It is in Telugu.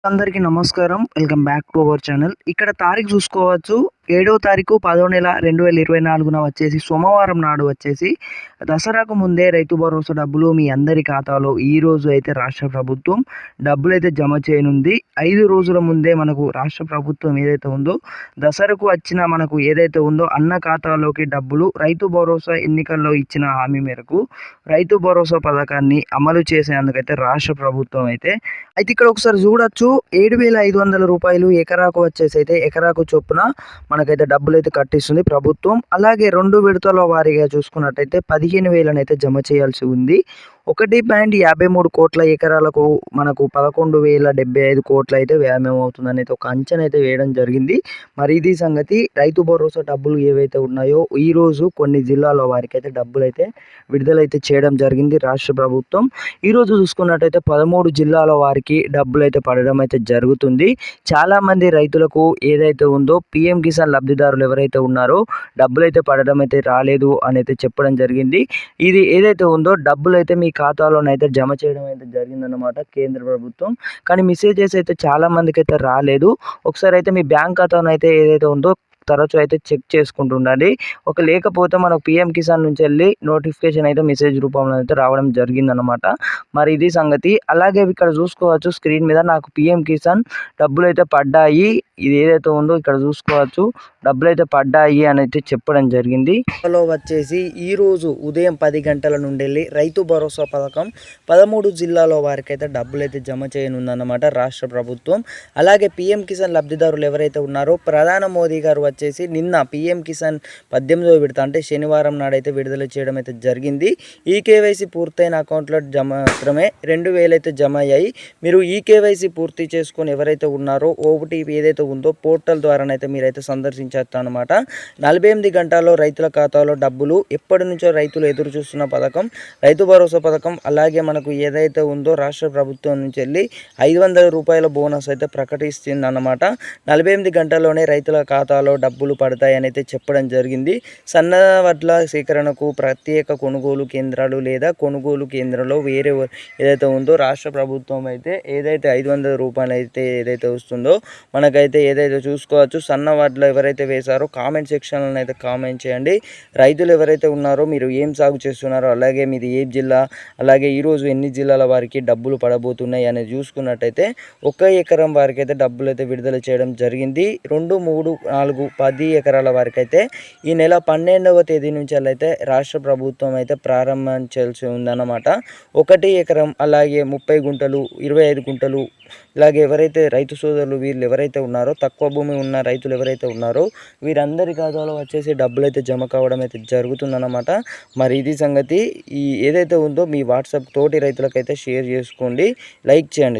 అందరికీ నమస్కారం. Welcome back to our channel. ఇక్కడ తారీఖు చూసుకోవచ్చు. 7వ తారీఖు 10వ నెల 2024న వచ్చేసి సోమవారం నాడు వచ్చేసి దసరాకు ముందే రైతు భరోసా డబ్బులు మీ అందరి ఖాతాలో ఈరోజు అయితే రాష్ట్ర ప్రభుత్వం డబ్బులైతే జమ చేయనుంది. 5 రోజుల ముందే మనకు రాష్ట్ర ప్రభుత్వం ఏదైతే ఉందో దసరాకు వచ్చిన మనకు ఏదైతే ఉందో అన్న ఖాతాలోకి డబ్బులు రైతు భరోసా ఎన్నికల్లో ఇచ్చిన హామీ మేరకు రైతు భరోసా పథకాన్ని అమలు చేసేందుకైతే రాష్ట్ర ప్రభుత్వం అయితే ఇక్కడ ఒకసారి చూడొచ్చు. 7,500 రూపాయలు ఎకరాకు వచ్చేసి అయితే ఎకరాకు చొప్పున మనకైతే డబ్బులైతే కట్టిస్తుంది ప్రభుత్వం. అలాగే 2 విడతల వారీగా చూసుకున్నట్టయితే 15,000 అయితే జమ చేయాల్సి ఉంది. 1.53 కోట్ల ఎకరాలకు మనకు 11,075 కోట్లు అయితే వ్యయం అవుతుందని అయితే ఒక అంచనా అయితే వేయడం జరిగింది. మరి ఇది సంగతి. రైతు భరోసా డబ్బులు ఏవైతే ఉన్నాయో ఈరోజు కొన్ని జిల్లాల వారికి అయితే డబ్బులైతే విడుదలైతే చేయడం జరిగింది రాష్ట్ర ప్రభుత్వం. ఈరోజు చూసుకున్నట్టయితే 13 జిల్లాల వారికి డబ్బులైతే పడడం అయితే జరుగుతుంది. చాలామంది రైతులకు ఏదైతే ఉందో పీఎం కిసాన్ లబ్ధిదారులు ఎవరైతే ఉన్నారో డబ్బులైతే పడడం అయితే రాలేదు అని అయితే చెప్పడం జరిగింది. ఇది ఏదైతే ఉందో డబ్బులైతే మీ ఖాతాలోనైతే జమ చేయడం అయితే జరిగిందన్నమాట కేంద్ర ప్రభుత్వం. కానీ మెసేజెస్ అయితే చాలా మందికి అయితే రాలేదు. ఒకసారి అయితే మీ బ్యాంక్ ఖాతాను అయితే ఏదైతే ఉందో తరచు అయితే చెక్ చేసుకుంటుండండి. లేకపోతే మనకు పీఎం కిసాన్ నుంచి వెళ్ళి నోటిఫికేషన్ అయితే మెసేజ్ రూపంలో అయితే రావడం జరిగిందనమాట. మరి ఇది సంగతి. అలాగే ఇక్కడ చూసుకోవచ్చు స్క్రీన్ మీద నాకు పీఎం కిసాన్ డబ్బులు అయితే పడ్డాయి. ఇది ఏదైతే ఉందో ఇక్కడ చూసుకోవచ్చు డబ్బులు అయితే పడ్డాయి అని అయితే చెప్పడం జరిగింది. వచ్చేసి ఈరోజు ఉదయం 10 గంటల నుండి వెళ్ళి రైతు భరోసా పథకం 13 జిల్లాలో వారికి అయితే డబ్బులు అయితే జమ చేయనుందన్నమాట రాష్ట్ర ప్రభుత్వం. అలాగే పీఎం కిసాన్ లబ్ధిదారులు ఎవరైతే ఉన్నారో ప్రధాని మోదీ గారు వచ్చేసి నిన్న పీఎం కిసాన్ 18వ విడత అంటే శనివారం నాడైతే విడుదల చేయడం అయితే జరిగింది. ఈకేవైసీ పూర్తయిన అకౌంట్లో మాత్రమే 2,000 అయితే జమ అయ్యాయి. మీరు ఈకేవైసీ పూర్తి చేసుకొని ఎవరైతే ఉన్నారో ఓటీపీ ఏదైతే ఉందో పోర్టల్ ద్వారానైతే మీరైతే సందర్శించవచ్చు అనమాట. 48 గంటల్లో రైతుల ఖాతాలో డబ్బులు ఎప్పటి నుంచో రైతులు ఎదురు చూస్తున్న పథకం రైతు భరోసా పథకం. అలాగే మనకు ఏదైతే ఉందో రాష్ట్ర ప్రభుత్వం నుంచి వెళ్ళి 500 రూపాయల బోనస్ అయితే ప్రకటిస్తుంది అన్నమాట. 48 గంటల్లోనే రైతుల ఖాతాలో డబ్బులు పడతాయని అయితే చెప్పడం జరిగింది. సన్న వడ్ల సేకరణకు ప్రత్యేక కొనుగోలు కేంద్రాలు లేదా కొనుగోలు కేంద్రంలో వేరే ఏదైతే ఉందో రాష్ట్ర ప్రభుత్వం అయితే ఏదైతే 500 రూపాయలు అయితే ఏదైతే వస్తుందో మనకైతే ఏదైతే చూసుకోవచ్చు. సన్న వడ్లు ఎవరైతే వేశారో కామెంట్ సెక్షన్లో అయితే కామెంట్ చేయండి. రైతులు ఎవరైతే ఉన్నారో మీరు ఏం సాగు చేస్తున్నారో అలాగే మీది ఏ జిల్లా, అలాగే ఈరోజు ఎన్ని జిల్లాల వారికి డబ్బులు పడబోతున్నాయి అనేది చూసుకున్నట్టయితే 1 ఎకరం వారికి అయితే డబ్బులు అయితే విడుదల చేయడం జరిగింది. 2, 3, 4, 10 ఎకరాల వారికి అయితే ఈ నెల 12వ తేదీ నుంచి అయితే రాష్ట్ర ప్రభుత్వం అయితే ప్రారంభించాల్సి ఉందన్నమాట. 1 ఎకరం అలాగే 30 గుంటలు, 25 గుంటలు ఇలాగే ఎవరైతే రైతు సోదరులు వీళ్ళు ఎవరైతే ఉన్నారో తక్కువ భూమి ఉన్న రైతులు ఎవరైతే ఉన్నారో వీరందరి ఖాతాలో వచ్చేసి డబ్బులు అయితే జమ కావడం అయితే జరుగుతుందన్నమాట. మరి ఇది సంగతి. ఈ ఏదైతే ఉందో మీ వాట్సాప్ తోటి రైతులకైతే షేర్ చేసుకోండి, లైక్ చేయండి.